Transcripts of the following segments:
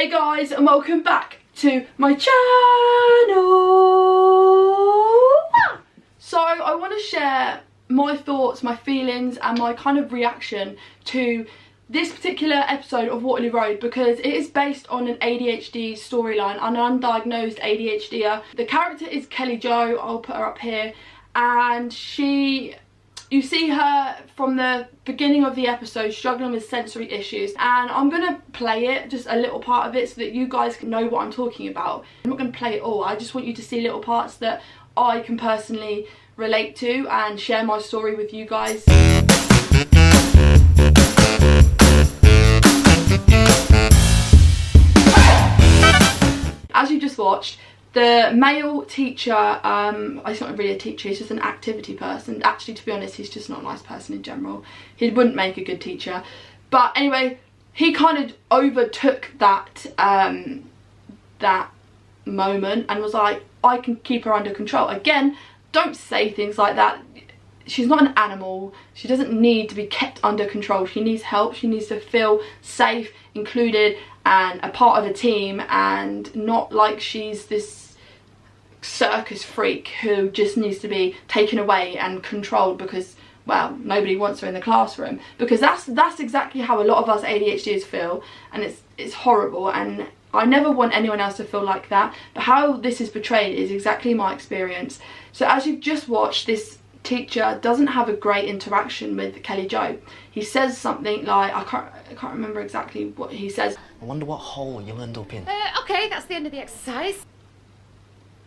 Hey guys, and welcome back to my channel. So I want to share my thoughts, my feelings and my kind of reaction to this particular episode of Waterloo Road, because it is based on an ADHD storyline, an undiagnosed ADHDer. The character is Kelly Jo, I'll put her up here, and you see her from the beginning of the episode struggling with sensory issues, and I'm going to play it, just a little part of it, so that you guys can know what I'm talking about. I'm not going to play it all, I just want you to see little parts that I can personally relate to and share my story with you guys. As you just watched, the male teacher, he's not really a teacher, he's just an activity person. Actually, to be honest, he's just not a nice person in general. He wouldn't make a good teacher. But anyway, he kind of overtook that, that moment and was like, I can keep her under control. Again, don't say things like that. She's not an animal. She doesn't need to be kept under control. She needs help. She needs to feel safe, included, and a part of a team, and not like she's this circus freak who just needs to be taken away and controlled because, well, nobody wants her in the classroom. Because that's exactly how a lot of us ADHDers feel, and it's horrible, and I never want anyone else to feel like that. But how this is portrayed is exactly my experience. So as you've just watched, this teacher doesn't have a great interaction with Kelly Jo. He says something like, I can't remember exactly what he says. I wonder what hole you'll end up in. Okay, that's the end of the exercise.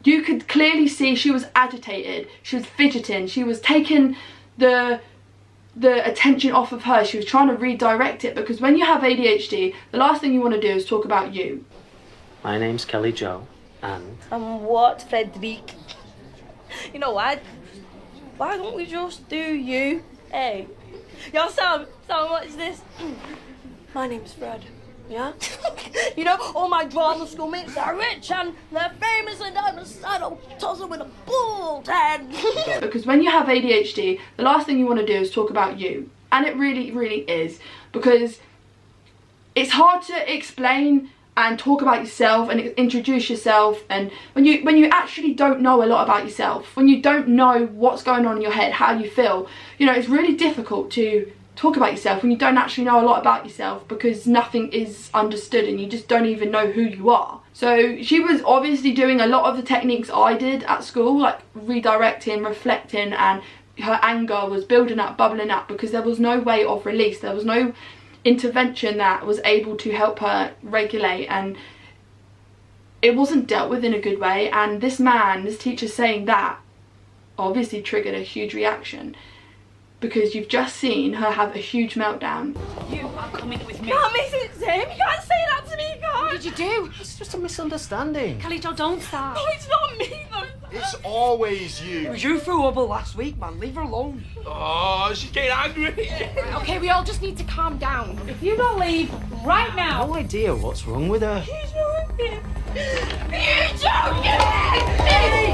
You could clearly see she was agitated, she was fidgeting, she was taking the attention off of her, she was trying to redirect it, because when you have ADHD, the last thing you want to do is talk about you. My name's Kelly Jo, and... what, Frederic? You know what? Why don't we just do you? Hey. Yo, Sam, watch this. My name's Fred. Yeah? You know, all my drama school mates are rich and they're famous, and I'm a saddle tosser with a bald head. Because when you have ADHD, the last thing you want to do is talk about you. And it really, really is. Because it's hard to explain and talk about yourself and introduce yourself, and when you actually don't know a lot about yourself, when you don't know what's going on in your head, how you feel, you know, it's really difficult to talk about yourself when you don't actually know a lot about yourself, because nothing is understood and you just don't even know who you are. So she was obviously doing a lot of the techniques I did at school, like redirecting, reflecting, and her anger was building up, bubbling up, because there was no way of release, there was no intervention that was able to help her regulate, and it wasn't dealt with in a good way. And this teacher saying that obviously triggered a huge reaction, because you've just seen her have a huge meltdown. You are coming with me. Can't miss it, Sam. You can't say that to me, you can't. What did you do? It's just a misunderstanding. Kelly Jo, don't start. No, it's not me, though. It's always It you. was you threw Hubble last week, man. Leave her alone. Oh, she's getting angry. Right, okay, we all just need to calm down. If you don't leave right now. No idea what's wrong with her. You're joking. You're joking!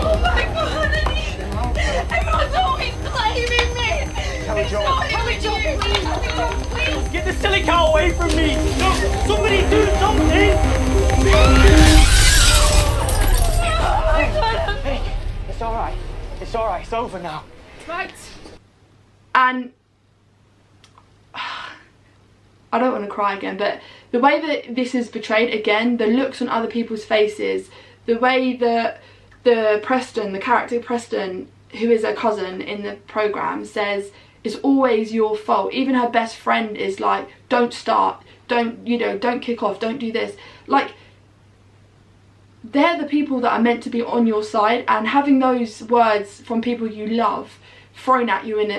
Oh my God! Everyone's always blaming me. Kelly Jo. Kelly Jo, please. Get the silly cow away from me. No, somebody do something. Hey, it's all right. It's all right. It's over now. Right. And I don't want to cry again, but the way that this is portrayed, again, the looks on other people's faces, the way that the character Preston, who is her cousin in the programme, says it's always your fault. Even her best friend is like, don't start, don't kick off, don't do this. Like, they're the people that are meant to be on your side, and having those words from people you love thrown at you in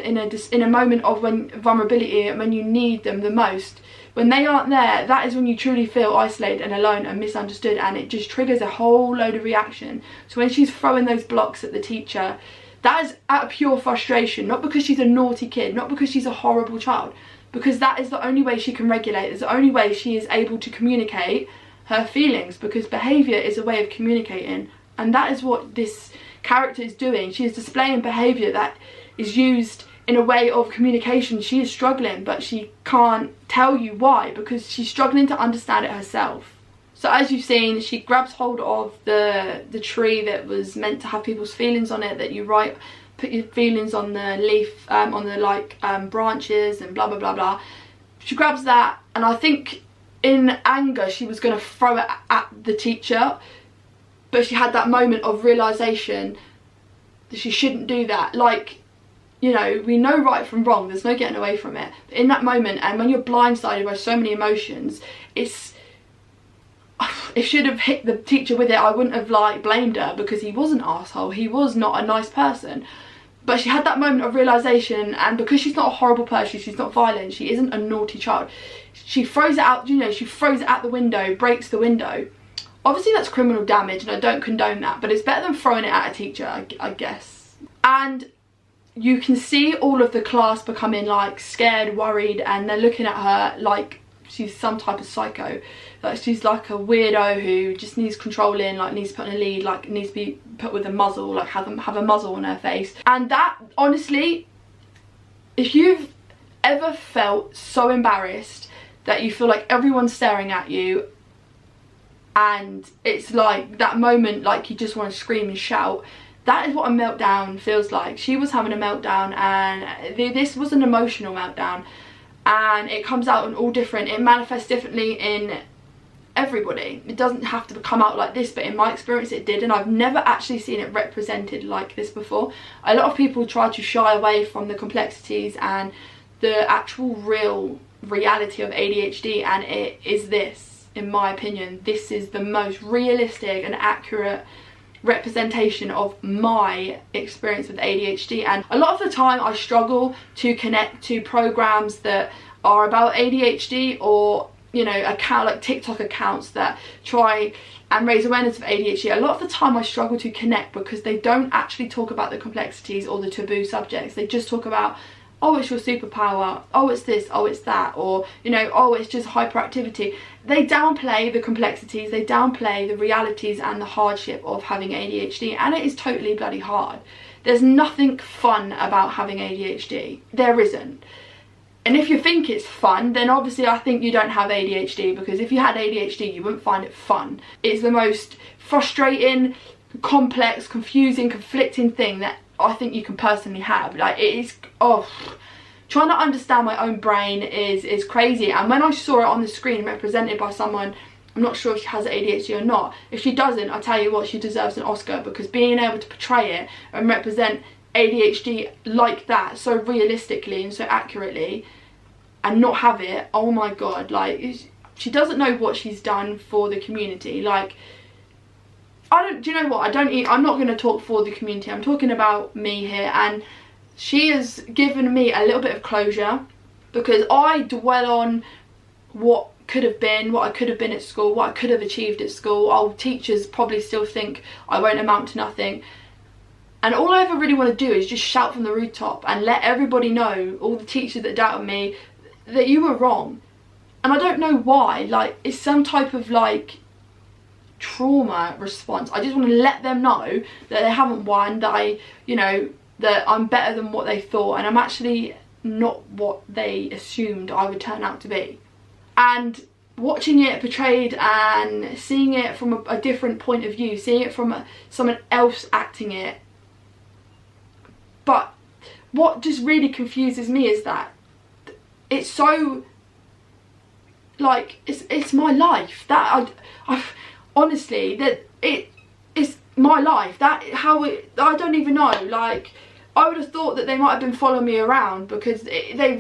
a moment of vulnerability, when you need them the most, when they aren't there, that is when you truly feel isolated and alone and misunderstood, and it just triggers a whole load of reaction. So when she's throwing those blocks at the teacher, that is out of pure frustration, not because she's a naughty kid, not because she's a horrible child, because that is the only way she can regulate. It's the only way she is able to communicate her feelings, because behaviour is a way of communicating, and that is what this character is doing. She is displaying behaviour that is used in a way of communication. She is struggling, but she can't tell you why, because she's struggling to understand it herself. So So as you've seen, she grabs hold of the tree that was meant to have people's feelings on it, that you put your feelings on the leaf, on the branches and blah blah blah blah. She grabs that, and I think in anger she was going to throw it at the teacher, but she had that moment of realisation that she shouldn't do that. Like, you know, we know right from wrong, there's no getting away from it, but in that moment, and when you're blindsided by so many emotions, if she'd have hit the teacher with it, I wouldn't have like blamed her, because he was an arsehole, he was not a nice person. But she had that moment of realisation, and because she's not a horrible person, she's not violent, she isn't a naughty child, she throws it out, you know, she throws it out the window, breaks the window. Obviously that's criminal damage, and I don't condone that, but it's better than throwing it at a teacher, I guess. And you can see all of the class becoming like scared, worried, and they're looking at her like she's some type of psycho. Like she's like a weirdo who just needs controlling, like needs to put in a lead, like needs to be put with a muzzle, like have a muzzle on her face. And that, honestly, if you've ever felt so embarrassed that you feel like everyone's staring at you, and it's like that moment like you just want to scream and shout, that is what a meltdown feels like. She was having a meltdown, and this was an emotional meltdown, and it comes out in all different, it manifests differently in everybody. It doesn't have to come out like this, but in my experience it did, and I've never actually seen it represented like this before. A lot of people try to shy away from the complexities and the actual real reality of ADHD, and it is this, in my opinion, this is the most realistic and accurate representation of my experience with ADHD. And a lot of the time I struggle to connect to programs that are about ADHD, or, you know, like TikTok accounts that try and raise awareness of ADHD. A lot of the time I struggle to connect because they don't actually talk about the complexities or the taboo subjects. They just talk about, oh, it's your superpower, oh, it's this, oh, it's that, or, you know, oh, it's just hyperactivity. They downplay the complexities, they downplay the realities and the hardship of having ADHD, and it is totally bloody hard. There's nothing fun about having ADHD. There isn't. And if you think it's fun, then obviously I think you don't have ADHD, because if you had ADHD you wouldn't find it fun. It's the most frustrating, complex, confusing, conflicting thing that I think you can personally have. Like, it is, oh, trying to understand my own brain is crazy. And when I saw it on the screen represented by someone, I'm not sure if she has ADHD or not. If she doesn't, I tell you what, she deserves an Oscar, because being able to portray it and represent ADHD like that, so realistically and so accurately, and not have it, oh my god, like, she doesn't know what she's done for the community. Like, do you know what, I'm not going to talk for the community, I'm talking about me here, and she has given me a little bit of closure, because I dwell on what could have been, what I could have been at school, what I could have achieved at school. Oh, teachers probably still think I won't amount to nothing. And all I ever really want to do is just shout from the rooftop and let everybody know, all the teachers that doubted me, that you were wrong. And I don't know why, like, it's some type of like trauma response. I just want to let them know that they haven't won, that that I'm better than what they thought, and I'm actually not what they assumed I would turn out to be. And watching it portrayed and seeing it from a different point of view, seeing it from someone else acting it. But what just really confuses me is that it's so, like, it's my life. That I've honestly, that it's my life. That I don't even know. Like, I would have thought that they might have been following me around, because they've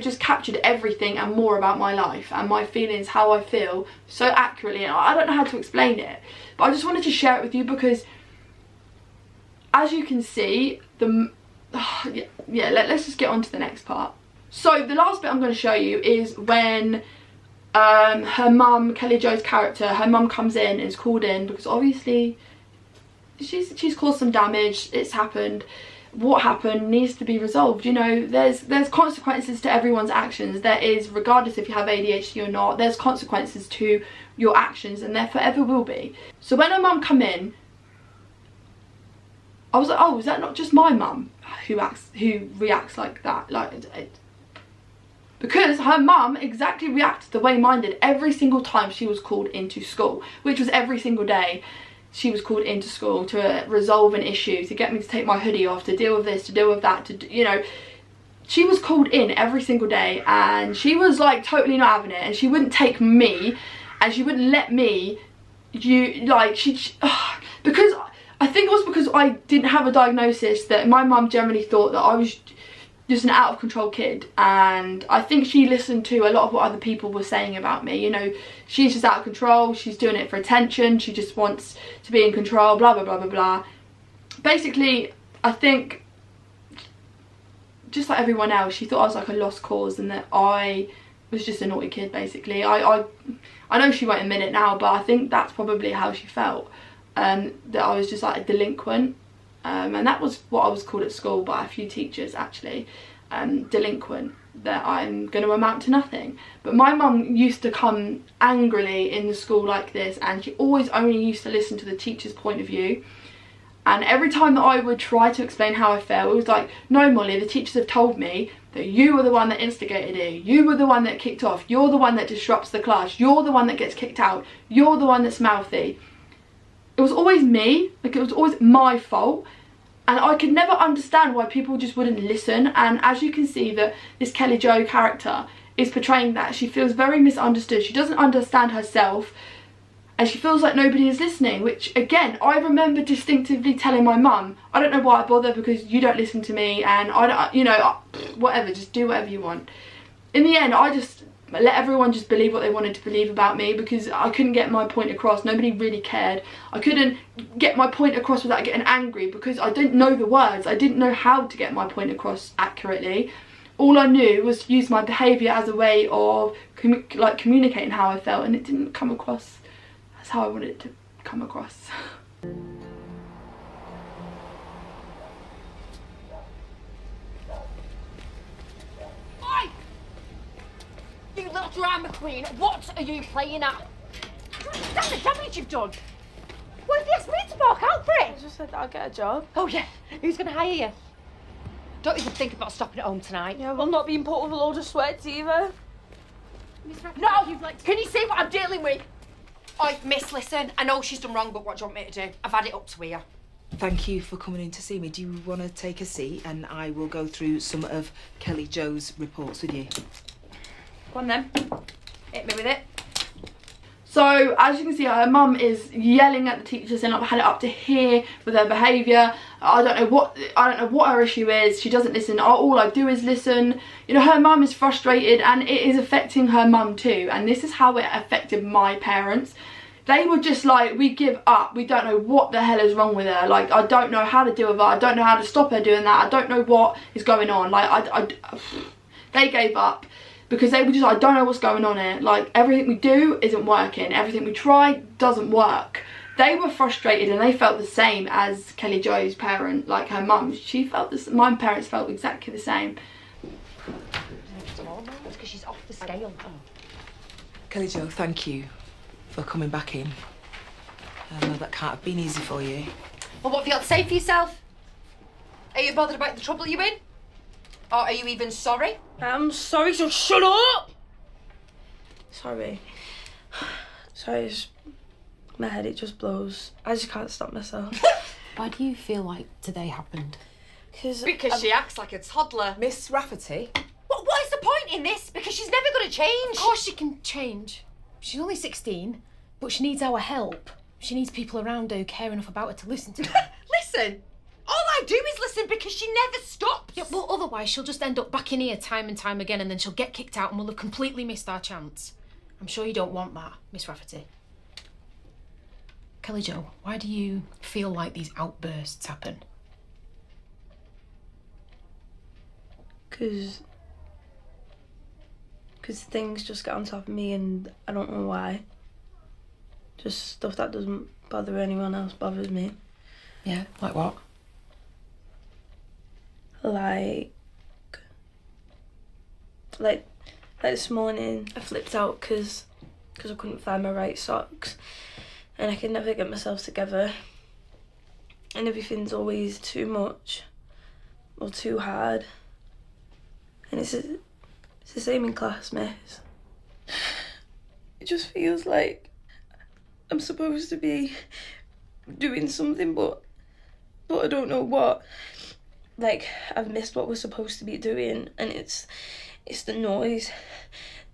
just captured everything and more about my life and my feelings, how I feel, so accurately. And I don't know how to explain it, but I just wanted to share it with you, because as you can see, let's just get on to the next part. So the last bit I'm going to show you is when her mum, Kelly Jo's character, her mum comes in and is called in because obviously she's caused some damage. It's happened. What happened needs to be resolved. You know, there's consequences to everyone's actions. There is, regardless if you have ADHD or not, there's consequences to your actions, and there forever will be. So when her mum come in, I was like, oh, is that not just my mum who reacts like that? Like, because her mum exactly reacted the way mine did every single time she was called into school, which was every single day. She was called into school to resolve an issue, to get me to take my hoodie off, to deal with this, to deal with that, to, you know, she was called in every single day, and she was like totally not having it, and she wouldn't take me, and she wouldn't let me, because I think it was because I didn't have a diagnosis that my mum generally thought that I was just an out of control kid, and I think she listened to a lot of what other people were saying about me. You know, she's just out of control, she's doing it for attention, she just wants to be in control, blah blah blah blah blah. Basically, I think just like everyone else, she thought I was like a lost cause and that I was just a naughty kid, basically. I know she won't admit it now, but I think that's probably how she felt, that I was just like a delinquent. And that was what I was called at school by a few teachers, actually, delinquent, that I'm going to amount to nothing. But my mum used to come angrily in the school like this, and she always only used to listen to the teacher's point of view. And every time that I would try to explain how I felt, it was like, no Molly, the teachers have told me that you were the one that instigated it, you were the one that kicked off, you're the one that disrupts the class, you're the one that gets kicked out, you're the one that's mouthy. It was always me, like it was always my fault, and I could never understand why people just wouldn't listen. And as you can see, that this Kelly Jo character is portraying that. She feels very misunderstood, she doesn't understand herself, and she feels like nobody is listening, which again, I remember distinctively telling my mum, I don't know why I bother because you don't listen to me, and I don't, you know, whatever, just do whatever you want. In the end, I just let everyone just believe what they wanted to believe about me, because I couldn't get my point across. Nobody really cared. I couldn't get my point across without getting angry, because I didn't know the words. I didn't know how to get my point across accurately. All I knew was to use my behaviour as a way of communicating how I felt, and it didn't come across as how I wanted it to come across. You little drama queen, what are you playing at? Damn the damage you've done. What if you asked me to walk out for I it? just said that I'll get a job. Oh yeah, who's going to hire you? Don't even think about stopping at home tonight. Yeah, well, not being put with a load of sweats either. No, can you see what I'm dealing with? Oi, miss, listen, I know she's done wrong, but what do you want me to do? I've had it up to here. Thank you for coming in to see me. Do you want to take a seat and I will go through some of Kelly Jo's reports with you? Go on then, hit me with it. So as you can see, her mum is yelling at the teachers, and I've had it up to here with her behaviour. I don't know what her issue is. She doesn't listen. All I do is listen. You know, her mum is frustrated, and it is affecting her mum too. And this is how it affected my parents. They were just like, we give up. We don't know what the hell is wrong with her. Like, I don't know how to deal with her. I don't know how to stop her doing that. I don't know what is going on. Like, they gave up. Because they were just like, I don't know what's going on here. Like, everything we do isn't working. Everything we try doesn't work. They were frustrated, and they felt the same as Kelly Jo's parent, like her mum. She felt this. My parents felt exactly the same. Because she's off the scale. Kelly Jo, thank you for coming back in. I know that can't have been easy for you. Well, what have you got to say for yourself? Are you bothered about the trouble you're in? Or are you even sorry? I'm sorry, so shut up! Sorry. Sorry, my head, it just blows. I just can't stop myself. Why do you feel like today happened? Because she acts like a toddler. Miss Rafferty? What is the point in this? Because she's never going to change. Of course she can change. She's only 16, but she needs our help. She needs people around her who care enough about her to listen to her. Listen, all I do is listen because she never stops. Yeah, well, otherwise she'll just end up back in here time and time again, and then she'll get kicked out and we'll have completely missed our chance. I'm sure you don't want that, Miss Rafferty. Kelly Jo, why do you feel like these outbursts happen? Because things just get on top of me, and I don't know why. Just stuff that doesn't bother anyone else bothers me. Yeah, like what? Like this morning, I flipped out because I couldn't find my right socks, and I can never get myself together, and everything's always too much or too hard, and it's It's the same in class, miss. It just feels like I'm supposed to be doing something, but I don't know what. Like, I've missed what we're supposed to be doing, and it's the noise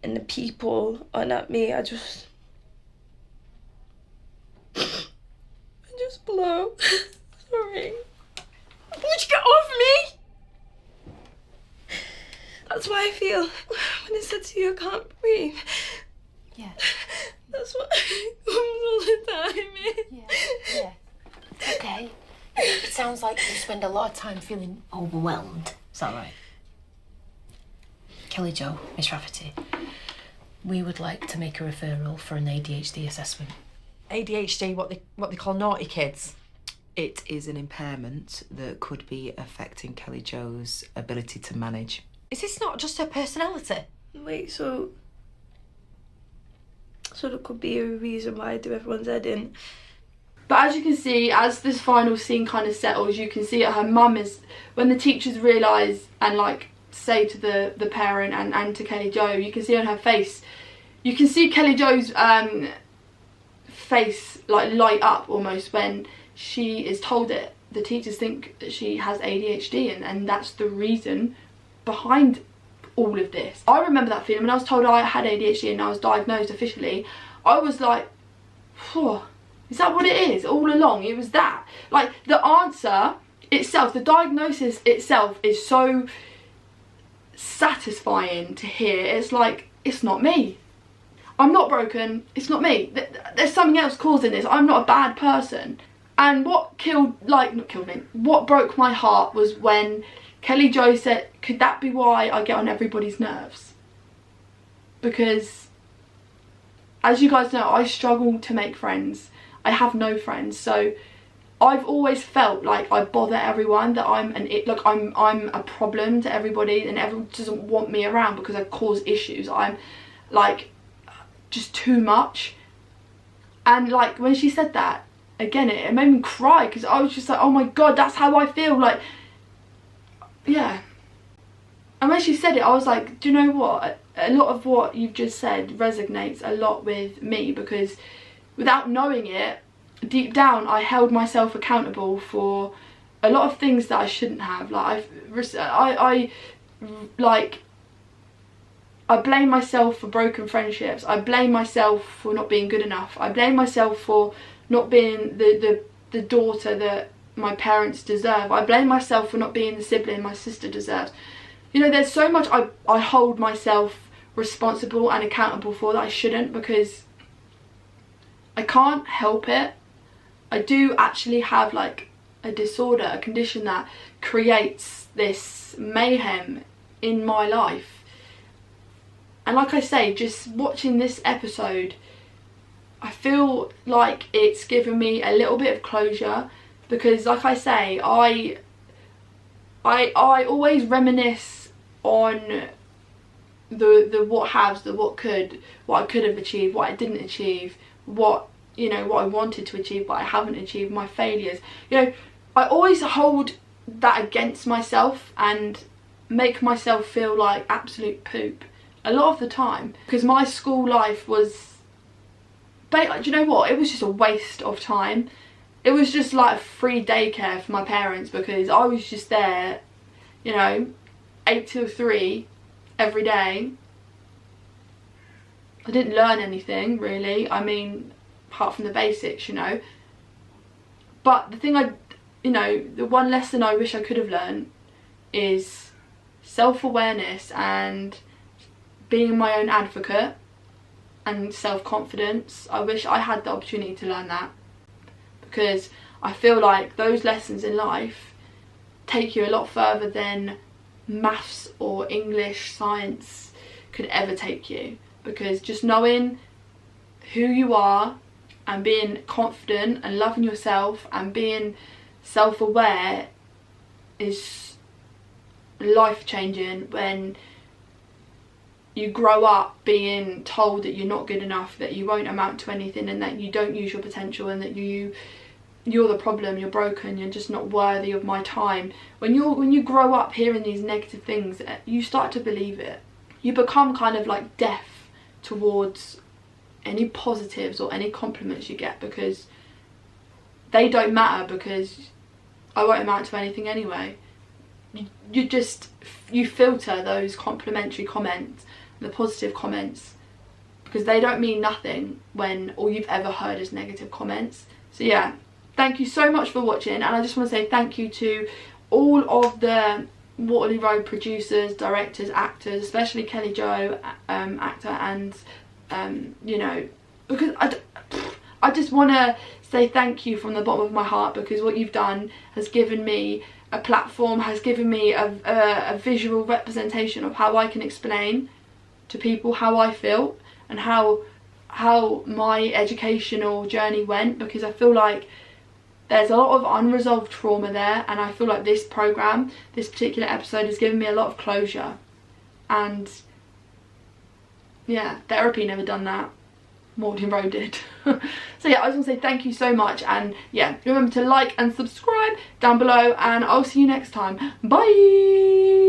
and the people on at me. I just blow. Sorry. Would you get off me? That's why I feel when I said to you I can't breathe. Yeah. That's what comes all the time. Yeah. Okay. It sounds like you spend a lot of time feeling overwhelmed. Is that right? Kelly Jo, Miss Rafferty, we would like to make a referral for an ADHD assessment. ADHD, what they call naughty kids. It is an impairment that could be affecting Kelly Jo's ability to manage. Is this not just her personality? Wait, so there could be a reason why I do everyone's head in. But as you can see, as this final scene kind of settles, you can see that her mum is, when the teachers realise and like say to the parent and to Kelly Jo, you can see on her face, you can see Kelly Jo's face like light up almost when she is told that the teachers think that she has ADHD and that's the reason behind all of this. I remember that feeling when I was told I had ADHD and I was diagnosed officially. I was like, phew, is that what it is all along? It was that. Like, the answer itself, the diagnosis itself is so satisfying to hear. It's like, it's not me. I'm not broken. It's not me. There's something else causing this. I'm not a bad person. And what what broke my heart was when Kelly Jo said, could that be why I get on everybody's nerves? Because, as you guys know, I struggle to make friends. I have no friends, so I've always felt like I bother everyone, that I'm a problem to everybody and everyone doesn't want me around because I cause issues. I'm like just too much. And like when she said that, again, it made me cry because I was just like, oh my god, that's how I feel. Like, yeah. And when she said it, I was like, do you know what? A lot of what you've just said resonates a lot with me, because without knowing it, deep down, I held myself accountable for a lot of things that I shouldn't have. Like, I blame myself for broken friendships. I blame myself for not being good enough. I blame myself for not being the daughter that my parents deserve. I blame myself for not being the sibling my sister deserves. You know, there's so much I hold myself responsible and accountable for that I shouldn't, because I can't help it. I do actually have like a disorder, a condition that creates this mayhem in my life. And like I say, just watching this episode, I feel like it's given me a little bit of closure, because like I say, I always reminisce on the what haves, the what I could have achieved, what I didn't achieve, what I wanted to achieve but I haven't achieved, my failures. You know, I always hold that against myself and make myself feel like absolute poop a lot of the time, because my school life was, do you know what, it was just a waste of time. It was just like a free daycare for my parents, because I was just there, you know, 8 till 3 every day. I didn't learn anything really, I mean, apart from the basics, you know. But the thing the one lesson I wish I could have learned is self-awareness and being my own advocate and self-confidence. I wish I had the opportunity to learn that, because I feel like those lessons in life take you a lot further than maths or English, science could ever take you. Because just knowing who you are and being confident and loving yourself and being self-aware is life-changing when you grow up being told that you're not good enough, that you won't amount to anything, and that you don't use your potential, and that you're the problem, you're broken, you're just not worthy of my time. When you grow up hearing these negative things, you start to believe it. you become kind of like deaf towards any positives or any compliments you get, because they don't matter, because I won't amount to anything anyway. You filter those complimentary comments, the positive comments, because they don't mean nothing when all you've ever heard is negative comments. So yeah, thank you so much for watching, and I just want to say thank you to all of the Waterloo Road producers, directors, actors, especially Kelly Jo, actor, and you know, because I just want to say thank you from the bottom of my heart, because what you've done has given me a platform, has given me a visual representation of how I can explain to people how I feel and how my educational journey went, because I feel like there's a lot of unresolved trauma there, and I feel like this program, this particular episode, has given me a lot of closure. And yeah, therapy never done that. Waterloo Road did. So yeah, I just want to say thank you so much, and yeah, remember to like and subscribe down below, and I'll see you next time. Bye.